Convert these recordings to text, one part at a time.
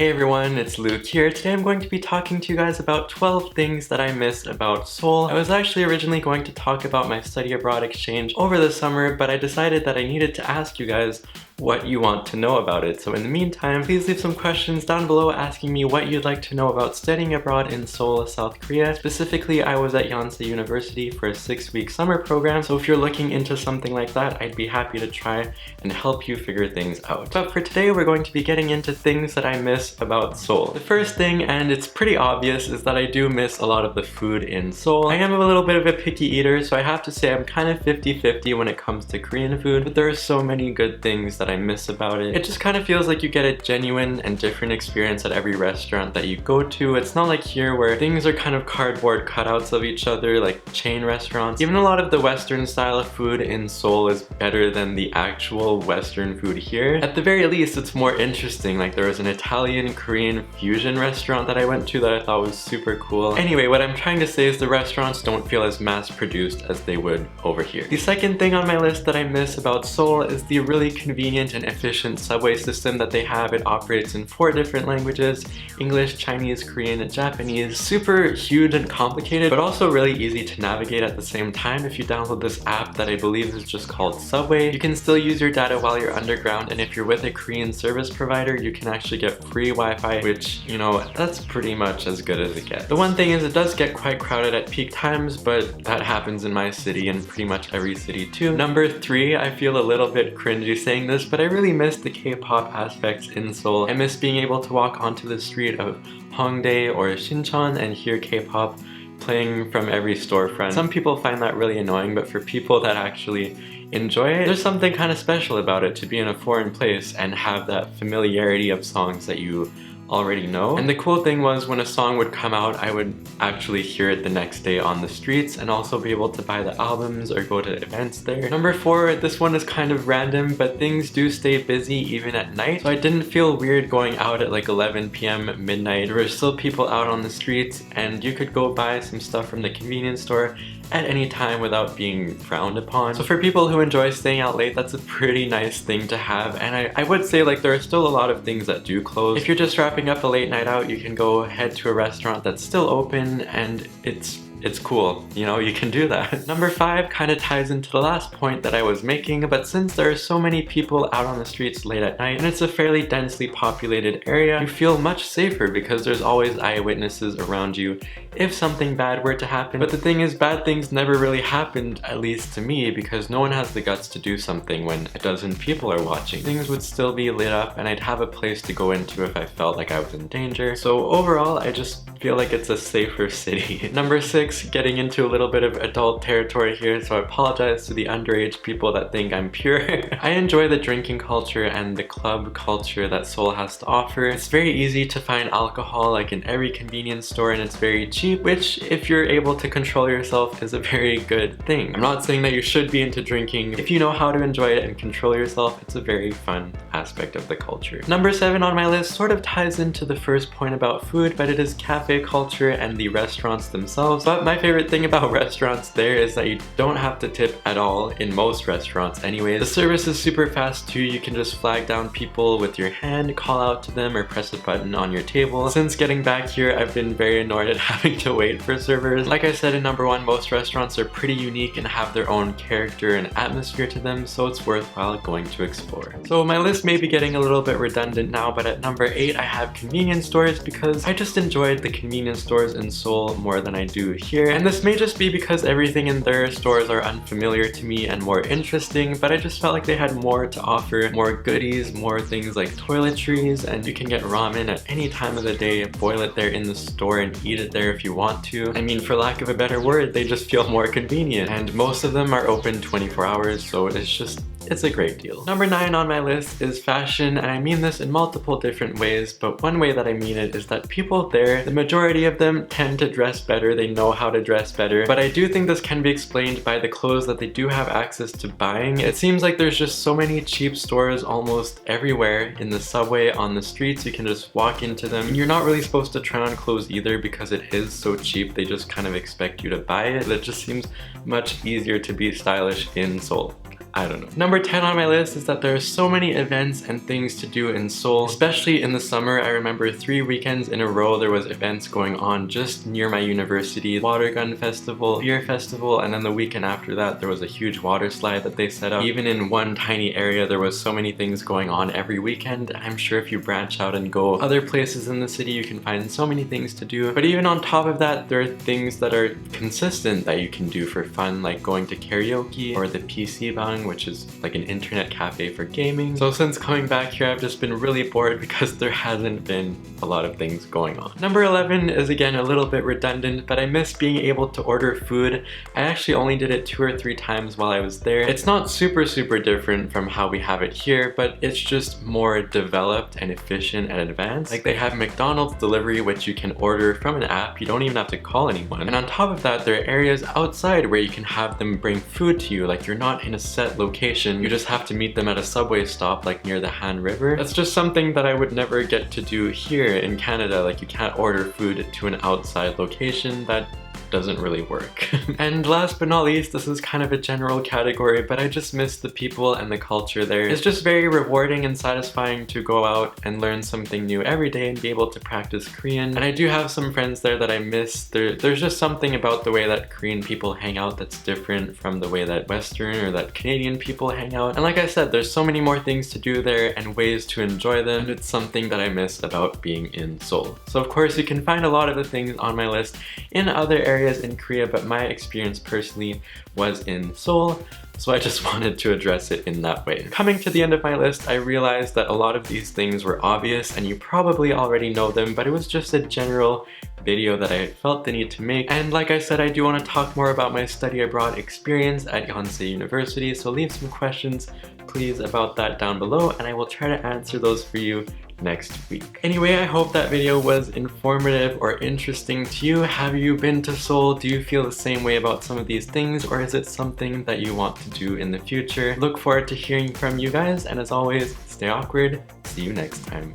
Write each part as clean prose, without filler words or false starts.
Hey everyone, it's Luke here. Today I'm going to be talking to you guys about 12 things that I miss about Seoul. I was actually originally going to talk about my study abroad exchange over the summer, but I decided that I needed to ask you guys what you want to know about it. So in the meantime, please leave some questions down below asking me what you'd like to know about studying abroad in Seoul, South Korea. Specifically, I was at Yonsei University for a 6-week summer program, so if you're looking into something like that, I'd be happy to try and help you figure things out. But for today, we're going to be getting into things that I miss about Seoul. The first thing, and it's pretty obvious, is that I do miss a lot of the food in Seoul. I am a little bit of a picky eater, so I have to say I'm kind of 50-50 when it comes to Korean food, but there are so many good things that I miss about it. It just kind of feels like you get a genuine and different experience at every restaurant that you go to. It's not like here where things are kind of cardboard cutouts of each other like chain restaurants. Even a lot of the Western style of food in Seoul is better than the actual Western food here. At the very least, it's more interesting. Like there was an Italian Korean fusion restaurant that I went to that I thought was super cool. Anyway, what I'm trying to say is the restaurants don't feel as mass-produced as they would over here. The second thing on my list that I miss about Seoul is the really convenient and efficient subway system that they have. It operates in 4 different languages: English, Chinese, Korean, and Japanese. Super huge and complicated, but also really easy to navigate at the same time. If you download this app that I believe is just called Subway, you can still use your data while you're underground, and if you're with a Korean service provider, you can actually get free Wi-Fi, which, you know, that's pretty much as good as it gets. The one thing is it does get quite crowded at peak times, but that happens in my city and pretty much every city too. Number 3, I feel a little bit cringy saying this, but I really miss the K-pop aspects in Seoul. I miss being able to walk onto the street of Hongdae or Sinchon and hear K-pop playing from every storefront. Some people find that really annoying, but for people that actually enjoy it, there's something kind of special about it to be in a foreign place and have that familiarity of songs that you already know. And the cool thing was when a song would come out, I would actually hear it the next day on the streets and also be able to buy the albums or go to events there. Number 4, this one is kind of random, but things do stay busy even at night. So I didn't feel weird going out at like 11 p.m. midnight. There were still people out on the streets and you could go buy some stuff from the convenience store at any time without being frowned upon. So for people who enjoy staying out late, that's a pretty nice thing to have. And I would say like there are still a lot of things that do close. If you're just wrapping up a late night out, you can go head to a restaurant that's still open and it's cool, you know, you can do that. Number 5 kind of ties into the last point that I was making, but since there are so many people out on the streets late at night and it's a fairly densely populated area, you feel much safer because there's always eyewitnesses around you if something bad were to happen. But the thing is, bad things never really happened, at least to me, because no one has the guts to do something when a dozen people are watching. Things would still be lit up and I'd have a place to go into if I felt like I was in danger. So overall, I just feel like it's a safer city. Number 6, getting into a little bit of adult territory here, so I apologize to the underage people that think I'm pure. I enjoy the drinking culture and the club culture that Seoul has to offer. It's very easy to find alcohol like in every convenience store and it's very cheap, which if you're able to control yourself is a very good thing. I'm not saying that you should be into drinking. If you know how to enjoy it and control yourself, it's a very fun aspect of the culture. Number 7 on my list sort of ties into the first point about food, but it is cafe culture and the restaurants themselves. But my favorite thing about restaurants there is that you don't have to tip at all in most restaurants anyways. The service is super fast too. You can just flag down people with your hand, call out to them, or press a button on your table. Since getting back here, I've been very annoyed at having to wait for servers. Like I said in number 1, most restaurants are pretty unique and have their own character and atmosphere to them, so it's worthwhile going to explore. So my list may be getting a little bit redundant now, but at number 8 I have convenience stores because I just enjoyed the convenience stores in Seoul more than I do here. And this may just be because everything in their stores are unfamiliar to me and more interesting, but I just felt like they had more to offer, more goodies, more things like toiletries, and you can get ramen at any time of the day, boil it there in the store and eat it there if you want to. I mean, for lack of a better word, they just feel more convenient, and most of them are open 24 hours, so it's a great deal. Number 9 on my list is fashion, and I mean this in multiple different ways, but one way that I mean it is that people there, the majority of them tend to dress better, they know how to dress better, but I do think this can be explained by the clothes that they do have access to buying. It seems like there's just so many cheap stores almost everywhere, in the subway, on the streets, you can just walk into them. And you're not really supposed to try on clothes either because it is so cheap, they just kind of expect you to buy it. It just seems much easier to be stylish in Seoul. I don't know. Number 10 on my list is that there are so many events and things to do in Seoul, especially in the summer. I remember 3 weekends in a row there was events going on just near my university. Water gun festival, beer festival, and then the weekend after that there was a huge water slide that they set up. Even in one tiny area there was so many things going on every weekend. I'm sure if you branch out and go other places in the city you can find so many things to do. But even on top of that, there are things that are consistent that you can do for fun, like going to karaoke or the PC bang, which is like an internet cafe for gaming. So since coming back here I've just been really bored because there hasn't been a lot of things going on. Number 11 is again a little bit redundant, but I miss being able to order food. I actually only did it 2 or 3 times while I was there. It's not super different from how we have it here, but it's just more developed and efficient and advanced. Like they have McDonald's delivery, which you can order from an app. You don't even have to call anyone. And on top of that, there are areas outside where you can have them bring food to you. Like you're not in a set location. You just have to meet them at a subway stop like near the Han River. That's just something that I would never get to do here in Canada. Like you can't order food to an outside location. That doesn't really work. And last but not least, this is kind of a general category, but I just miss the people and the culture there. It's just very rewarding and satisfying to go out and learn something new every day and be able to practice Korean. And I do have some friends there that I miss. There's just something about the way that Korean people hang out that's different from the way that Western or that Canadian people hang out. And like I said, there's so many more things to do there and ways to enjoy them. And it's something that I miss about being in Seoul. So of course you can find a lot of the things on my list in other areas in Korea, but my experience personally was in Seoul, so I just wanted to address it in that way. Coming to the end of my list, I realized that a lot of these things were obvious and you probably already know them, but it was just a general video that I felt the need to make. And like I said, I do want to talk more about my study abroad experience at Yonsei University, so leave some questions please about that down below and I will try to answer those for you next week. Anyway, I hope that video was informative or interesting to you. Have you been to Seoul? Do you feel the same way about some of these things, or is it something that you want to do in the future? Look forward to hearing from you guys, and as always, stay awkward. See you next time.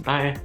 Bye!